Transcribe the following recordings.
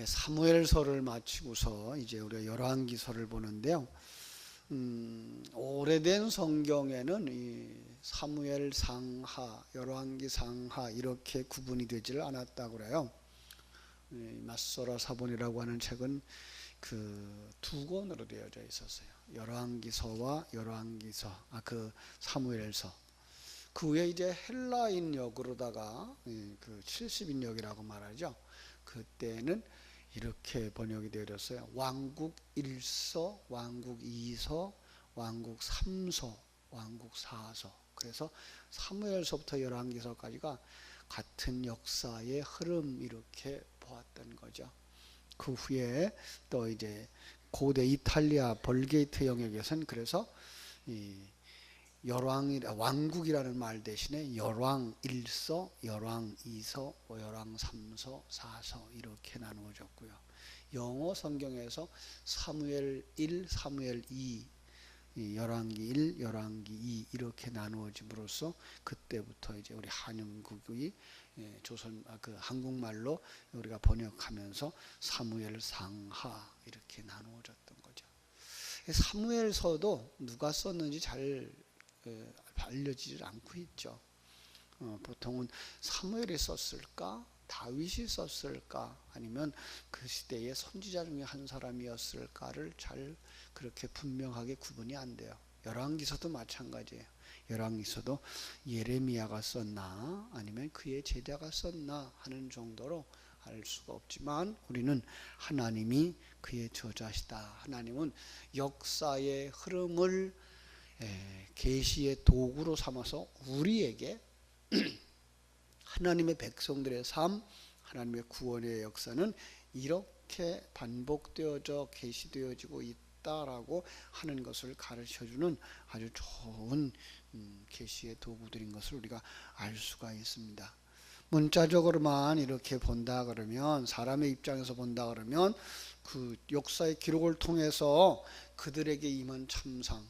사무엘서를 마치고서 이제 우리가 열왕기서를 보는데요. 오래된 성경에는 이 사무엘 상하, 열왕기 상하 이렇게 구분이 되지를 않았다고 그래요. 마소라 사본이라고 하는 책은 그 두 권으로 되어져 있었어요. 열왕기서와 그 사무엘서. 그 후에 이제 헬라인역으로다가 그 70인역이라고 말하죠. 그때는 이렇게 번역이 되어졌어요. 왕국 1서, 왕국 2서, 왕국 3서, 왕국 4서. 그래서 사무엘서부터 열왕기서까지가 같은 역사의 흐름 이렇게 보았던 거죠. 그 후에 또 이제 고대 이탈리아 벌게이트 영역에서는 그래서 이 왕국이라는 말 대신에 열왕 1서, 열왕 2서, 열왕 3서, 4서 이렇게 나누어졌고요. 영어 성경에서 사무엘 1, 사무엘 2, 열왕기 1, 열왕기 2 이렇게 나누어짐으로써 그때부터 이제 우리 한영국이 조선 그 한국말로 우리가 번역하면서 사무엘 상하 이렇게 나누어졌던 거죠. 사무엘서도 누가 썼는지 잘 알려지질 않고 있죠. 보통은 사무엘이 썼을까? 다윗이 썼을까? 아니면 그 시대의 선지자 중에 한 사람이었을까를 잘 그렇게 분명하게 구분이 안 돼요. 열왕기서도 마찬가지예요. 열왕기서도 예레미야가 썼나 아니면 그의 제자가 썼나 하는 정도로 알 수가 없지만 우리는 하나님이 그의 저자시다. 하나님은 역사의 흐름을 계시의 도구로 삼아서 우리에게 하나님의 백성들의 삶, 하나님의 구원의 역사는 이렇게 반복되어져 계시되어지고 있다라고 하는 것을 가르쳐주는 아주 좋은 계시의 도구들인 것을 우리가 알 수가 있습니다. 문자적으로만 이렇게 본다 그러면, 사람의 입장에서 본다 그러면 그 역사의 기록을 통해서 그들에게 임한 참상,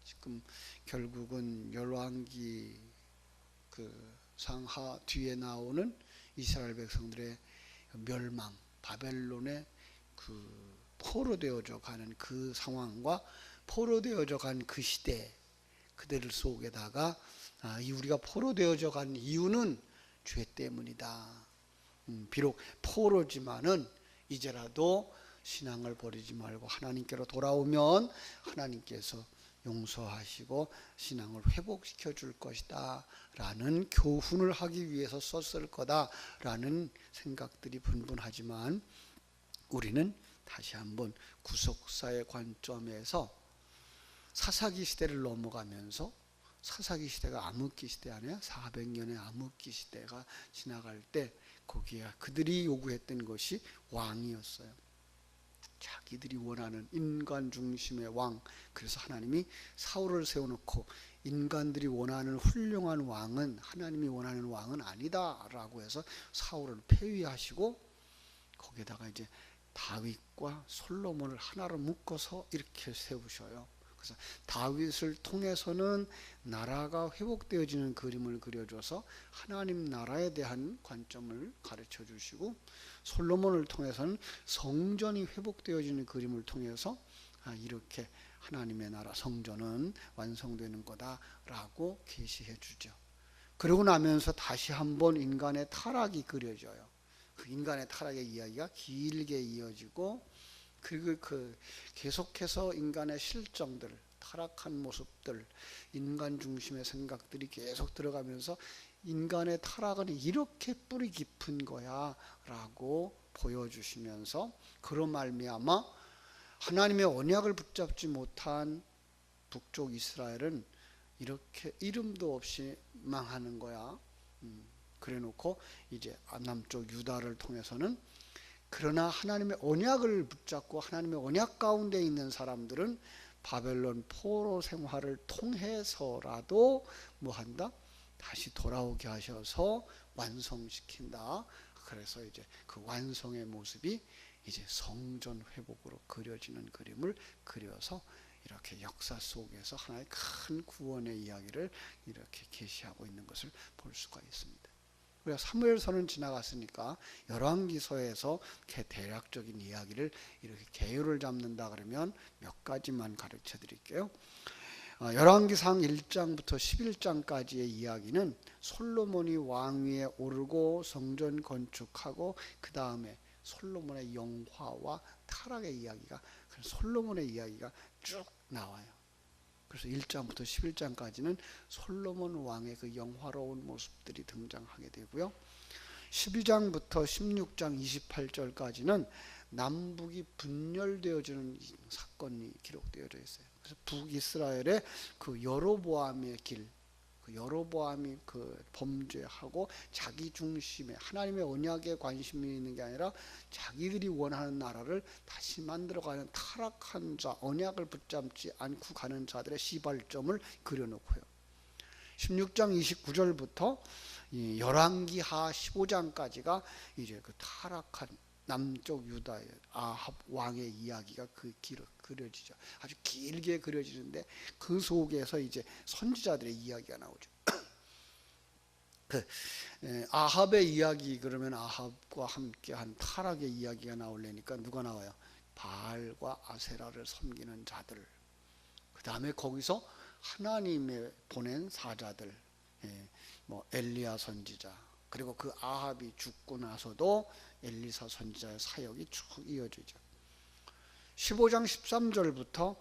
지금 결국은 열왕기 그 상하 뒤에 나오는 이스라엘 백성들의 멸망, 바벨론의 그 포로되어져 가는 그 상황과 포로되어져 간 그 시대, 그들 속에다가 우리가 포로되어져 간 이유는 죄 때문이다. 비록 포로지만은 이제라도 신앙을 버리지 말고 하나님께로 돌아오면 하나님께서 용서하시고 신앙을 회복시켜 줄 것이다 라는 교훈을 하기 위해서 썼을 거다 라는 생각들이 분분하지만 우리는 다시 한번 구속사의 관점에서 사사기 시대를 넘어가면서, 사사기 시대가 암흑기 시대 아니야? 400년의 암흑기 시대가 지나갈 때 거기에 그들이 요구했던 것이 왕이었어요. 자기들이 원하는 인간 중심의 왕. 그래서 하나님이 사울을 세워놓고 인간들이 원하는 훌륭한 왕은 하나님이 원하는 왕은 아니다 라고 해서 사울을 폐위하시고 거기에다가 이제 다윗과 솔로몬을 하나로 묶어서 이렇게 세우셔요. 그래서 다윗을 통해서는 나라가 회복되어지는 그림을 그려줘서 하나님 나라에 대한 관점을 가르쳐 주시고, 솔로몬을 통해서는 성전이 회복되어지는 그림을 통해서 이렇게 하나님의 나라 성전은 완성되는 거다라고 계시해 주죠. 그러고 나면서 다시 한번 인간의 타락이 그려져요. 그 인간의 타락의 이야기가 길게 이어지고, 그리고 그 계속해서 인간의 실정들, 타락한 모습들, 인간 중심의 생각들이 계속 들어가면서 인간의 타락은 이렇게 뿌리 깊은 거야 라고 보여주시면서, 그런 말미암아 하나님의 언약을 붙잡지 못한 북쪽 이스라엘은 이렇게 이름도 없이 망하는 거야. 그래 놓고 이제 남쪽 유다를 통해서는, 그러나 하나님의 언약을 붙잡고 하나님의 언약 가운데 있는 사람들은 바벨론 포로 생활을 통해서라도 뭐한다? 다시 돌아오게 하셔서 완성시킨다. 그래서 이제 그 완성의 모습이 이제 성전 회복으로 그려지는 그림을 그려서 이렇게 역사 속에서 하나의 큰 구원의 이야기를 이렇게 계시하고 있는 것을 볼 수가 있습니다. 우리가 사무엘서는 지나갔으니까 열왕기서에서 대략적인 이야기를 이렇게 개요를 잡는다 그러면 몇 가지만 가르쳐 드릴게요. 열왕기상 1장부터 11장까지의 이야기는 솔로몬이 왕위에 오르고 성전 건축하고 그 다음에 솔로몬의 영화와 타락의 이야기가, 솔로몬의 이야기가 쭉 나와요. 그래서 1장부터 11장까지는 솔로몬 왕의 그 영화로운 모습들이 등장하게 되고요. 12장부터 16장 28절까지는 남북이 분열되어지는 사건이 기록되어져 있어요. 그래서 북이스라엘의 그 여로보암의 길, 그 여로보암이 그 범죄하고 자기 중심에 하나님의 언약에 관심이 있는 게 아니라 자기들이 원하는 나라를 다시 만들어가는 타락한 자, 언약을 붙잡지 않고 가는 자들의 시발점을 그려놓고요. 16장 29절부터 열왕기하 15장까지가 이제 그 타락한 남쪽 유다의 아합 왕의 이야기가 그려지죠. 아주 길게 그려지는데 그 속에서 이제 선지자들의 이야기가 나오죠. 아합의 이야기, 그러면 아합과 함께한 타락의 이야기가 나오려니까 누가 나와요? 바알과 아세라를 섬기는 자들. 그 다음에 거기서 하나님의 보낸 사자들, 뭐 엘리야 선지자, 그리고 그 아합이 죽고 나서도 엘리사 선지자의 사역이 쭉 이어지죠. 15장 13절부터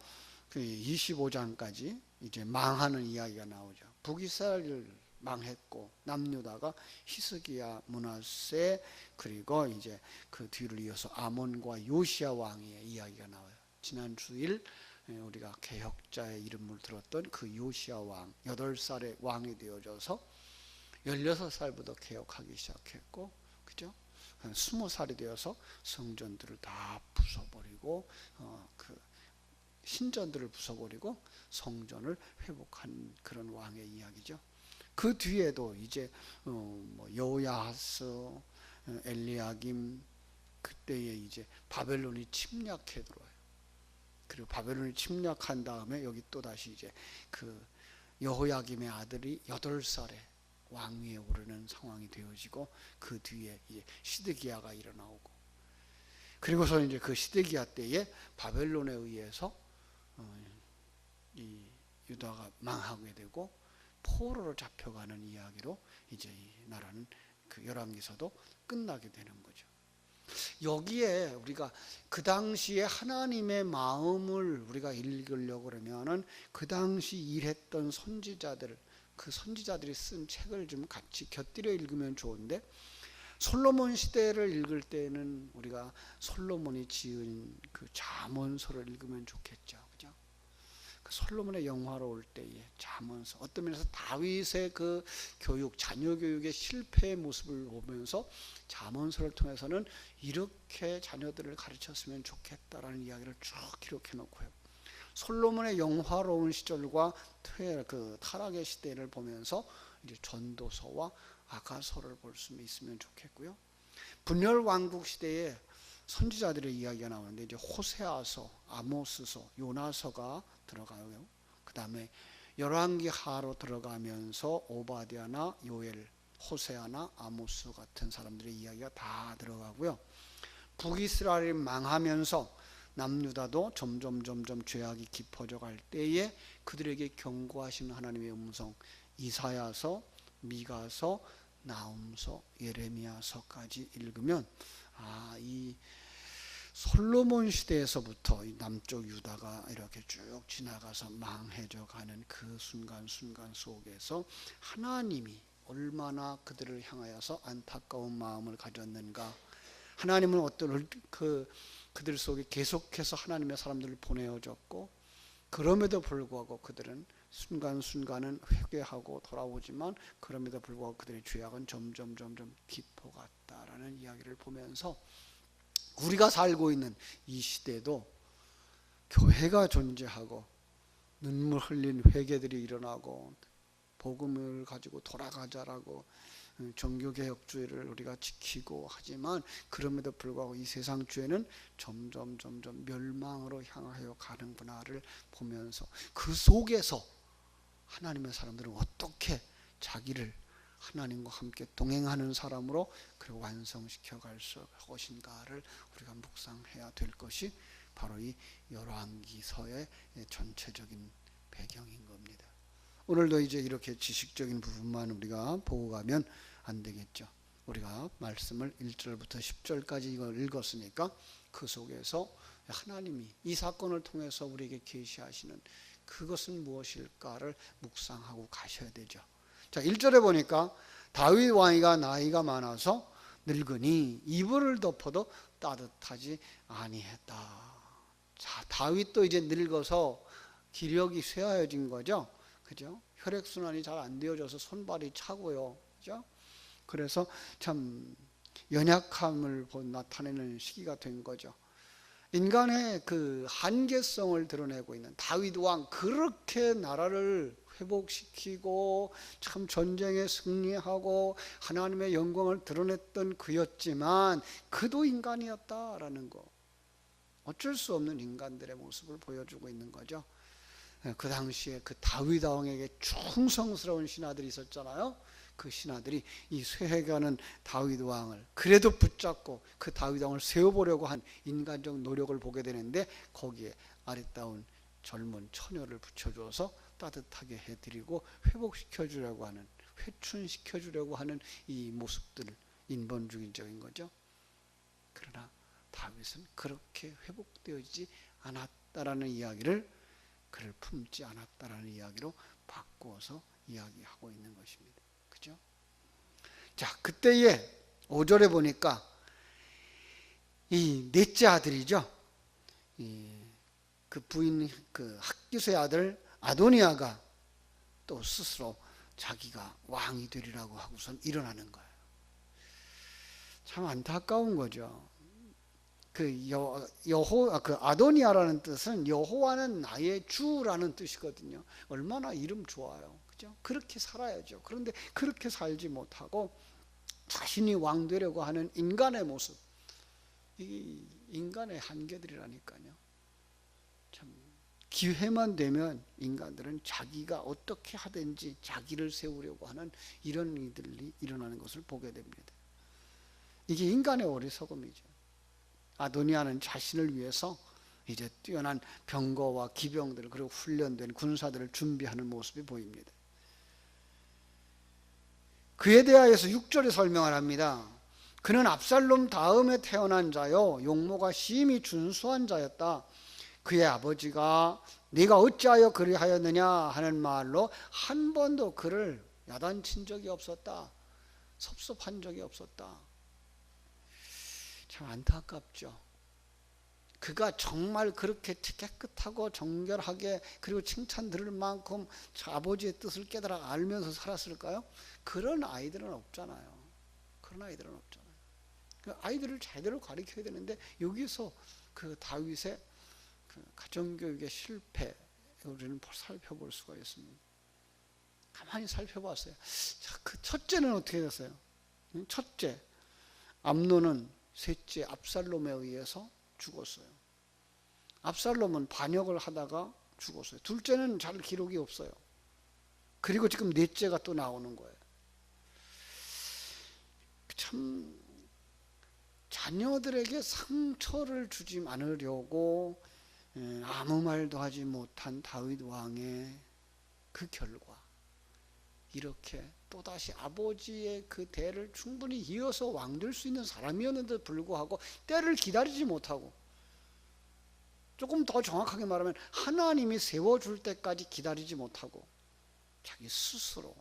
25장까지 이제 망하는 이야기가 나오죠. 북이스라엘을 망했고 남유다가 히스기야, 므낫세, 그리고 이제 그 뒤를 이어서 아몬과 요시야 왕의 이야기가 나와요. 지난 주일 우리가 개혁자의 이름을 들었던 그 요시야 왕, 8살의 왕이 되어져서 16살부터 개혁하기 시작했고, 그죠? 20살이 되어서 성전들을 다 부숴버리고 그 신전들을 부숴버리고 성전을 회복한 그런 왕의 이야기죠. 그 뒤에도 이제 뭐 여호야하스, 엘리야김, 그때에 이제 바벨론이 침략해 들어와요. 그리고 바벨론이 침략한 다음에 여기 또 다시 이제 그 여호야김의 아들이 8살에 왕위에 오르는 상황이 되어지고, 그 뒤에 이제 시드기야가 일어나오고, 그리고서 이제 그 시드기야 때에 바벨론에 의해서 이 유다가 망하게 되고 포로로 잡혀가는 이야기로 이제 이 나라는 그 열왕기서도 끝나게 되는 거죠. 여기에 우리가 그 당시에 하나님의 마음을 우리가 읽으려고 그러면은 그 당시 일했던 선지자들, 그 선지자들이 쓴 책을 좀 같이 곁들여 읽으면 좋은데, 솔로몬 시대를 읽을 때는 우리가 솔로몬이 지은 그 잠언서를 읽으면 좋겠죠. 그죠? 그 솔로몬의 영화로울 때의 잠언서, 어떤 면에서 다윗의 그 교육, 자녀 교육의 실패의 모습을 보면서 잠언서를 통해서는 이렇게 자녀들을 가르쳤으면 좋겠다라는 이야기를 쭉 기록해 놓고요. 솔로몬의 영화로운 시절과 그 타락의 시대를 보면서 이제 전도서와 아가서를 볼 수 있으면 좋겠고요. 분열 왕국 시대에 선지자들의 이야기가 나오는데 이제 호세아서, 아모스서, 요나서가 들어가요. 그 다음에 열왕기하로 들어가면서 오바댜나 요엘, 호세아나 아모스 같은 사람들의 이야기가 다 들어가고요. 북이스라엘이 망하면서 남유다도 점점 죄악이 깊어져 갈 때에 그들에게 경고하시는 하나님의 음성, 이사야서, 미가서, 나훔서, 예레미야서까지 읽으면 이 솔로몬 시대에서부터 이 남쪽 유다가 이렇게 쭉 지나가서 망해져 가는 그 순간순간 속에서 하나님이 얼마나 그들을 향하여서 안타까운 마음을 가졌는가, 하나님은 어떤 그들 속에 계속해서 하나님의 사람들을 보내어줬고, 그럼에도 불구하고 그들은 순간순간은 회개하고 돌아오지만 그럼에도 불구하고 그들의 죄악은 점점 깊어갔다라는 이야기를 보면서 우리가 살고 있는 이 시대도 교회가 존재하고 눈물 흘린 회개들이 일어나고 복음을 가지고 돌아가자라고 종교개혁주의를 우리가 지키고 하지만 그럼에도 불구하고 이 세상 죄는 점점 멸망으로 향하여 가는구나를 보면서 그 속에서 하나님의 사람들은 어떻게 자기를 하나님과 함께 동행하는 사람으로 그리고 완성시켜 갈 것인가를 우리가 묵상해야 될 것이 바로 이 열왕기서의 전체적인 배경인 겁니다. 오늘도 이제 이렇게 지식적인 부분만 우리가 보고 가면 안 되겠죠. 우리가 말씀을 1절부터 10절까지 이걸 읽었으니까 그 속에서 하나님이 이 사건을 통해서 우리에게 계시하시는 그것은 무엇일까를 묵상하고 가셔야 되죠. 자, 1절에 보니까 다윗 왕이가 나이가 많아서 늙으니 이불을 덮어도 따뜻하지 아니했다. 자, 다윗도 이제 늙어서 기력이 쇠하여진 거죠. 그죠? 혈액순환이 잘 안 되어져서 손발이 차고요. 그죠? 그래서 참 연약함을 나타내는 시기가 된 거죠. 인간의 그 한계성을 드러내고 있는 다윗 왕, 그렇게 나라를 회복시키고 참 전쟁에 승리하고 하나님의 영광을 드러냈던 그였지만 그도 인간이었다라는 거, 어쩔 수 없는 인간들의 모습을 보여주고 있는 거죠. 그 당시에 그 다윗 왕에게 충성스러운 신하들이 있었잖아요. 그 신하들이 이 쇠해가는 다윗 왕을 그래도 붙잡고 그 다윗 왕을 세워보려고 한 인간적 노력을 보게 되는데, 거기에 아리따운 젊은 처녀를 붙여줘서 따뜻하게 해드리고 회복시켜주려고 하는, 회춘시켜주려고 하는 이 모습들을 인본주의적인 거죠. 그러나 다윗은 그렇게 회복되어지지 않았다라는 이야기를, 그를 품지 않았다라는 이야기로 바꾸어서 이야기하고 있는 것입니다. 그죠? 자, 그때에 5절에 보니까 이 넷째 아들이죠. 그 부인, 그 핫기스의 아들 아도니아가 또 스스로 자기가 왕이 되리라고 하고선 일어나는 거예요. 참 안타까운 거죠. 그 아도니아라는 뜻은 여호와는 나의 주라는 뜻이거든요. 얼마나 이름 좋아요. 그죠? 그렇게 살아야죠. 그런데 그렇게 살지 못하고 자신이 왕 되려고 하는 인간의 모습, 이 인간의 한계들이라니까요. 참 기회만 되면 인간들은 자기가 어떻게 하든지 자기를 세우려고 하는 이런 일들이 일어나는 것을 보게 됩니다. 이게 인간의 어리석음이죠. 아도니아는 자신을 위해서 이제 뛰어난 병거와 기병들, 그리고 훈련된 군사들을 준비하는 모습이 보입니다. 그에 대하여서 6절에 설명을 합니다. 그는 압살롬 다음에 태어난 자요 용모가 심히 준수한 자였다. 그의 아버지가 네가 어찌하여 그리하였느냐 하는 말로 한 번도 그를 야단친 적이 없었다. 섭섭한 적이 없었다. 참 안타깝죠. 그가 정말 그렇게 깨끗하고 정결하게 그리고 칭찬 들을 만큼 아버지의 뜻을 깨달아 알면서 살았을까요? 그런 아이들은 없잖아요. 그런 아이들은 없잖아요. 그 아이들을 제대로 가르쳐야 되는데 여기서 그 다윗의 그 가정교육의 실패, 우리는 살펴볼 수가 있습니다. 가만히 살펴봤어요. 자, 그 첫째는 어떻게 됐어요? 첫째, 암논은 셋째 압살롬에 의해서 죽었어요. 압살롬은 반역을 하다가 죽었어요. 둘째는 잘 기록이 없어요. 그리고 지금 넷째가 또 나오는 거예요. 참 자녀들에게 상처를 주지 않으려고 아무 말도 하지 못한 다윗 왕의 그 결과, 이렇게 또다시 아버지의 그 대를 충분히 이어서 왕 될 수 있는 사람이었는데도 불구하고 때를 기다리지 못하고, 조금 더 정확하게 말하면 하나님이 세워줄 때까지 기다리지 못하고 자기 스스로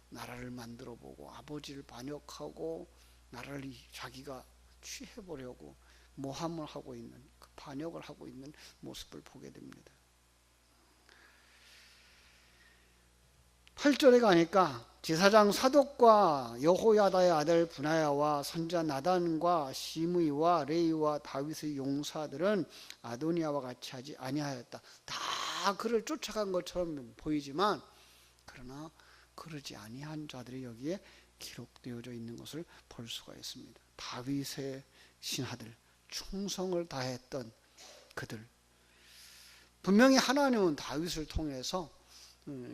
나라를 만들어 보고 아버지를 반역하고 나라를 자기가 취해보려고 모함을 하고 있는, 그 반역을 하고 있는 모습을 보게 됩니다. 8절에 가니까 제사장 사독과 여호야다의 아들 분하야와 선지자 나단과 시므이와 레이와 다윗의 용사들은 아도니아와 같이 하지 아니하였다. 다 그를 쫓아간 것처럼 보이지만 그러나 그러지 아니한 자들이 여기에 기록되어져 있는 것을 볼 수가 있습니다. 다윗의 신하들, 충성을 다했던 그들, 분명히 하나님은 다윗을 통해서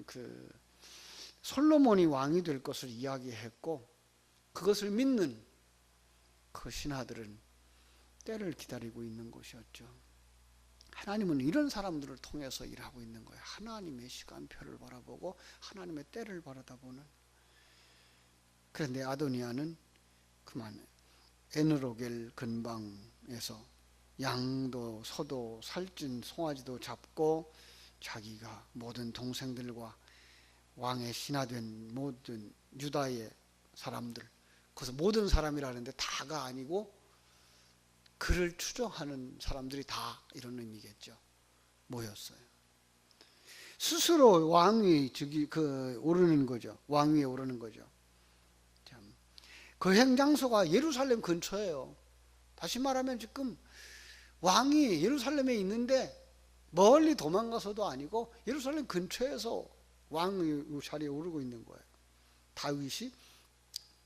그 솔로몬이 왕이 될 것을 이야기했고 그것을 믿는 그 신하들은 때를 기다리고 있는 것이었죠. 하나님은 이런 사람들을 통해서 일하고 있는 거예요. 하나님의 시간표를 바라보고 하나님의 때를 바라다보는. 그런데 아도니아는 그만 에느로겔 근방에서 양도 소도 살찐 송아지도 잡고 자기가 모든 동생들과 왕의 신하된 모든 유다의 사람들, 그래서 모든 사람이라는데 다가 아니고 그를 추종하는 사람들이 다 이런 의미겠죠. 모였어요. 스스로 왕위 오르는 거죠. 왕위에 오르는 거죠. 참, 그 행장소가 예루살렘 근처예요. 다시 말하면 지금 왕이 예루살렘에 있는데 멀리 도망가서도 아니고 예루살렘 근처에서 왕의 자리에 오르고 있는 거예요. 다윗이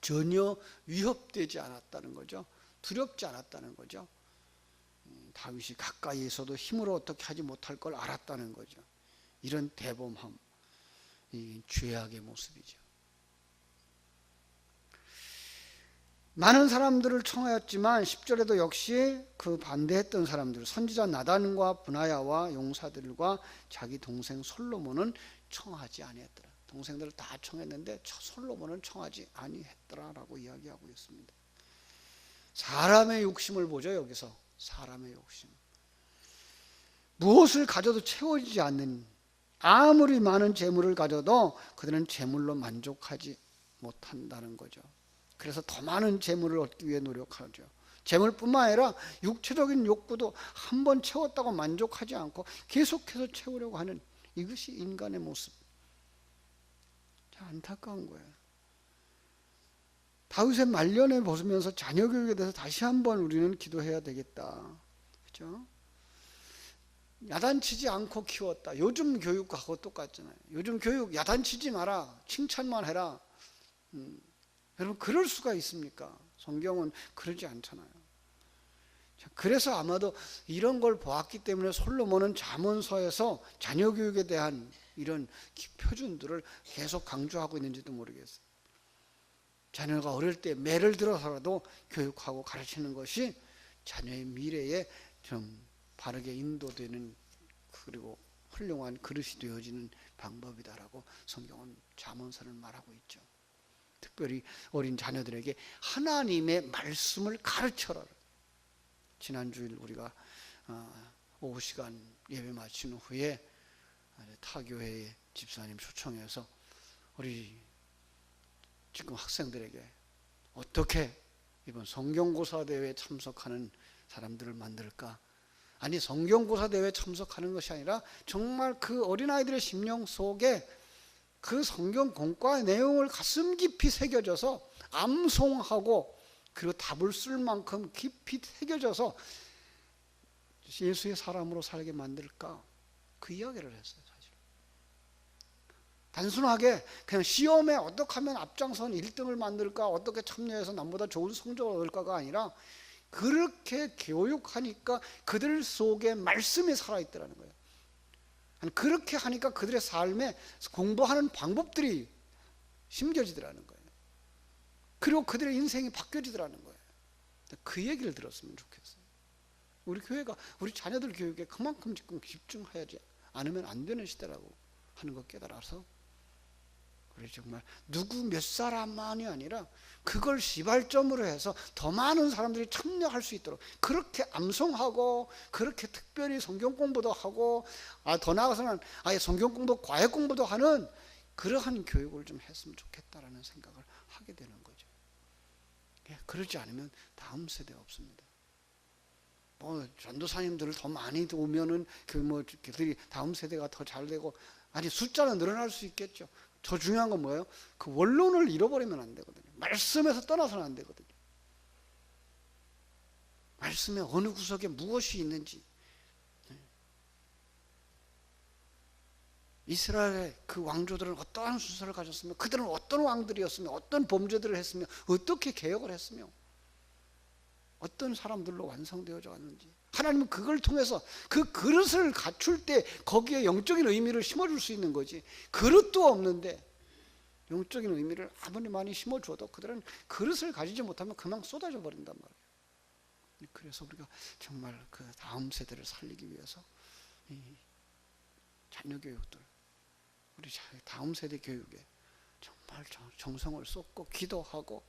전혀 위협되지 않았다는 거죠. 두렵지 않았다는 거죠. 다윗이 가까이에서도 힘으로 어떻게 하지 못할 걸 알았다는 거죠. 이런 대범함, 이 죄악의 모습이죠. 많은 사람들을 청하였지만 10절에도 역시 그 반대했던 사람들, 선지자 나단과 브나야와 용사들과 자기 동생 솔로몬은 청하지 아니했더라. 동생들을 다 청했는데 솔로몬은 청하지 아니했더라라고 이야기하고 있습니다. 사람의 욕심을 보죠. 여기서 사람의 욕심. 무엇을 가져도 채워지지 않는, 아무리 많은 재물을 가져도 그들은 재물로 만족하지 못한다는 거죠. 그래서 더 많은 재물을 얻기 위해 노력하죠. 재물뿐만 아니라 육체적인 욕구도 한 번 채웠다고 만족하지 않고 계속해서 채우려고 하는, 이것이 인간의 모습. 참 안타까운 거예요. 다윗의 말년에 보면서 자녀 교육에 대해서 다시 한번 우리는 기도해야 되겠다. 그렇죠? 야단치지 않고 키웠다. 요즘 교육하고 똑같잖아요. 요즘 교육 야단치지 마라. 칭찬만 해라. 여러분 그럴 수가 있습니까? 성경은 그러지 않잖아요. 그래서 아마도 이런 걸 보았기 때문에 솔로몬은 잠언서에서 자녀 교육에 대한 이런 표준들을 계속 강조하고 있는지도 모르겠어요. 자녀가 어릴 때 매를 들어서라도 교육하고 가르치는 것이 자녀의 미래에 좀 바르게 인도되는, 그리고 훌륭한 그릇이 되어지는 방법이다라고 성경은 잠언서는 말하고 있죠. 특별히 어린 자녀들에게 하나님의 말씀을 가르쳐라. 지난주일 우리가 오후 시간 예배 마친 후에 타교회의 집사님 초청해서 우리 지금 학생들에게 어떻게 이번 성경고사 대회에 참석하는 사람들을 만들까? 아니, 성경고사 대회에 참석하는 것이 아니라 정말 그 어린아이들의 심령 속에 그 성경 공과의 내용을 가슴 깊이 새겨져서 암송하고 그리고 답을 쓸 만큼 깊이 새겨져서 예수의 사람으로 살게 만들까? 그 이야기를 했어요. 사실 단순하게 그냥 시험에 어떻게 하면 앞장선 1등을 만들까, 어떻게 참여해서 남보다 좋은 성적을 얻을까가 아니라 그렇게 교육하니까 그들 속에 말씀이 살아있더라는 거예요. 그렇게 하니까 그들의 삶에 공부하는 방법들이 심겨지더라는 거예요. 그리고 그들의 인생이 바뀌어지더라는 거예요. 그 얘기를 들었으면 좋겠어요. 우리 교회가 우리 자녀들 교육에 그만큼 지금 집중하지 않으면 안 되는 시대라고 하는 걸 깨달아서 우리 정말 누구 몇 사람만이 아니라 그걸 시발점으로 해서 더 많은 사람들이 참여할 수 있도록 그렇게 암송하고, 그렇게 특별히 성경 공부도 하고, 더 나아가서는 아예 성경 공부, 과외 공부도 하는 그러한 교육을 좀 했으면 좋겠다라는 생각을 하게 되는 거죠. 그러지 않으면 다음 세대 없습니다. 전도사님들을 더 많이 오면은 그들이 다음 세대가 더 잘 되고, 아니 숫자는 늘어날 수 있겠죠. 더 중요한 건 뭐예요? 그 원론을 잃어버리면 안 되거든요. 말씀에서 떠나서는 안 되거든요. 말씀의 어느 구석에 무엇이 있는지. 이스라엘의 그 왕조들은 어떠한 순서를 가졌으며, 그들은 어떤 왕들이었으며, 어떤 범죄들을 했으며, 어떻게 개혁을 했으며, 어떤 사람들로 완성되어져 왔는지, 하나님은 그걸 통해서 그 그릇을 갖출 때 거기에 영적인 의미를 심어줄 수 있는 거지. 그릇도 없는데 영적인 의미를 아무리 많이 심어줘도 그들은 그릇을 가지지 못하면 그만 쏟아져 버린단 말이에요. 그래서 우리가 정말 그 다음 세대를 살리기 위해서 이 자녀 교육들, 우리 다음 세대 교육에 정말 정성을 쏟고 기도하고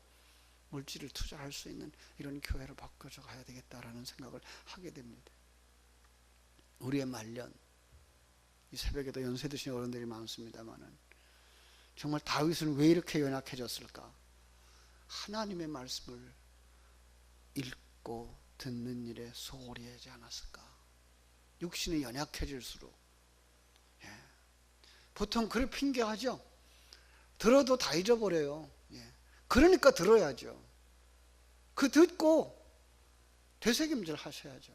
물질을 투자할 수 있는 이런 교회를 바꿔줘 가야 되겠다라는 생각을 하게 됩니다. 우리의 말년, 이 새벽에도 연세 드신 어른들이 많습니다만은 정말 다윗은 왜 이렇게 연약해졌을까? 하나님의 말씀을 읽고 듣는 일에 소홀히 하지 않았을까? 육신이 연약해질수록, 보통 그래 핑계하죠. 들어도 다 잊어버려요. 그러니까 들어야죠. 그 듣고 되새김질 하셔야죠.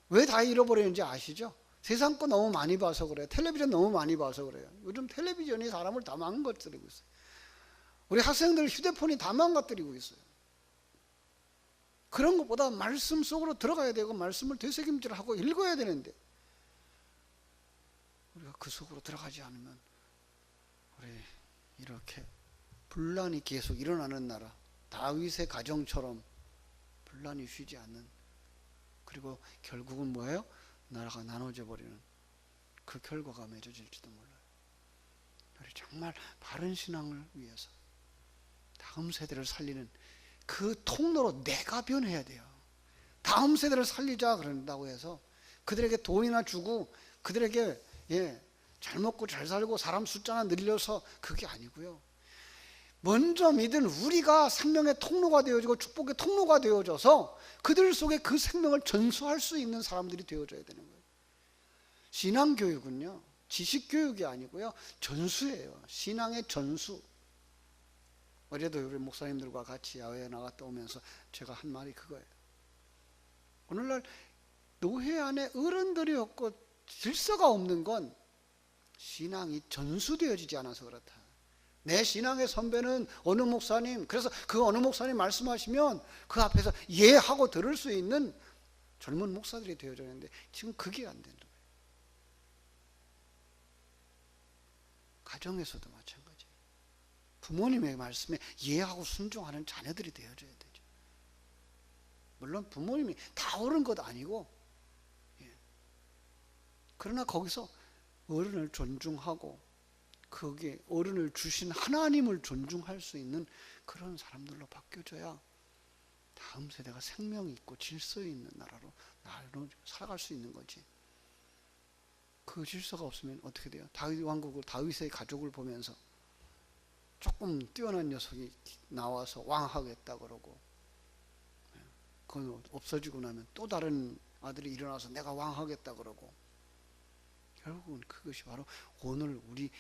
왜 다 잃어버리는지 아시죠? 세상 거 너무 많이 봐서 그래요. 텔레비전 너무 많이 봐서 그래요. 요즘 텔레비전이 사람을 다 망가뜨리고 있어요. 우리 학생들 휴대폰이 다 망가뜨리고 있어요. 그런 것보다 말씀 속으로 들어가야 되고 말씀을 되새김질하고 읽어야 되는데 우리가 그 속으로 들어가지 않으면 우리 이렇게 분란이 계속 일어나는 나라, 다윗의 가정처럼 분란이 쉬지 않는, 그리고 결국은 뭐예요? 나라가 나눠져 버리는 그 결과가 맺어질지도 몰라요. 우리 정말 바른 신앙을 위해서 다음 세대를 살리는 그 통로로 내가 변해야 돼요. 다음 세대를 살리자 그런다고 해서 그들에게 돈이나 주고 그들에게 잘 먹고 잘 살고 사람 숫자나 늘려서 그게 아니고요. 먼저 믿은 우리가 생명의 통로가 되어지고 축복의 통로가 되어져서 그들 속에 그 생명을 전수할 수 있는 사람들이 되어져야 되는 거예요. 신앙교육은요, 지식교육이 아니고요, 전수예요. 신앙의 전수. 어제도 우리 목사님들과 같이 야외에 나갔다 오면서 제가 한 말이 그거예요. 오늘날 노회 안에 어른들이 없고 질서가 없는 건 신앙이 전수되어지지 않아서 그렇다. 내 신앙의 선배는 어느 목사님, 그래서 그 어느 목사님 말씀하시면 그 앞에서 하고 들을 수 있는 젊은 목사들이 되어져야 하는데 지금 그게 안 된다. 가정에서도 마찬가지. 부모님의 말씀에 이해하고 순종하는 자녀들이 되어져야 되죠. 물론 부모님이 다 옳은 것 아니고, 그러나 거기서 어른을 존중하고 거기에 어른을 주신 하나님을 존중할 수 있는 그런 사람들로 바뀌어져야 다음 세대가 생명이 있고 질서 있는 나라로 살아갈 수 있는 거지. 그 질서가 없으면 어떻게 돼요? 다윗 왕국을, 다윗의 가족을 보면서 조금 뛰어난 녀석이 나와서 왕하겠다 그러고, 그건 없어지고 나면 또 다른 아들이 일어나서 내가 왕하겠다 그러고, 결국은 그것이 바로 오늘 우리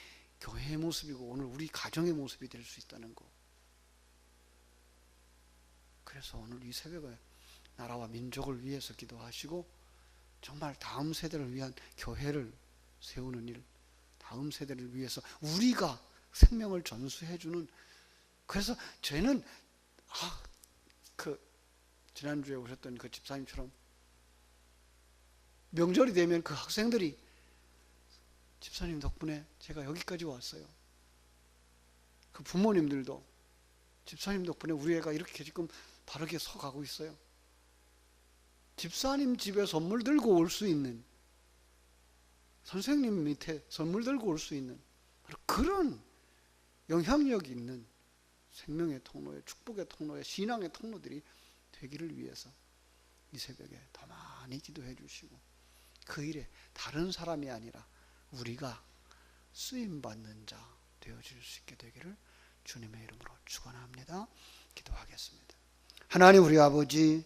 교회의 모습이고 오늘 우리 가정의 모습이 될 수 있다는 거. 그래서 오늘 이 새벽에 나라와 민족을 위해서 기도하시고 정말 다음 세대를 위한 교회를 세우는 일, 다음 세대를 위해서 우리가 생명을 전수해주는, 그래서 저희는 지난주에 오셨던 그 집사님처럼 명절이 되면 그 학생들이 집사님 덕분에 제가 여기까지 왔어요. 그 부모님들도 집사님 덕분에 우리 애가 이렇게 지금 바르게 서가고 있어요. 집사님 집에 선물 들고 올 수 있는, 선생님 밑에 선물 들고 올 수 있는 바로 그런 영향력 있는 생명의 통로에, 축복의 통로에, 신앙의 통로들이 되기를 위해서 이 새벽에 더 많이 기도해 주시고 그 일에 다른 사람이 아니라 우리가 쓰임받는 자 되어질 수 있게 되기를 주님의 이름으로 축원합니다. 기도하겠습니다. 하나님 우리 아버지,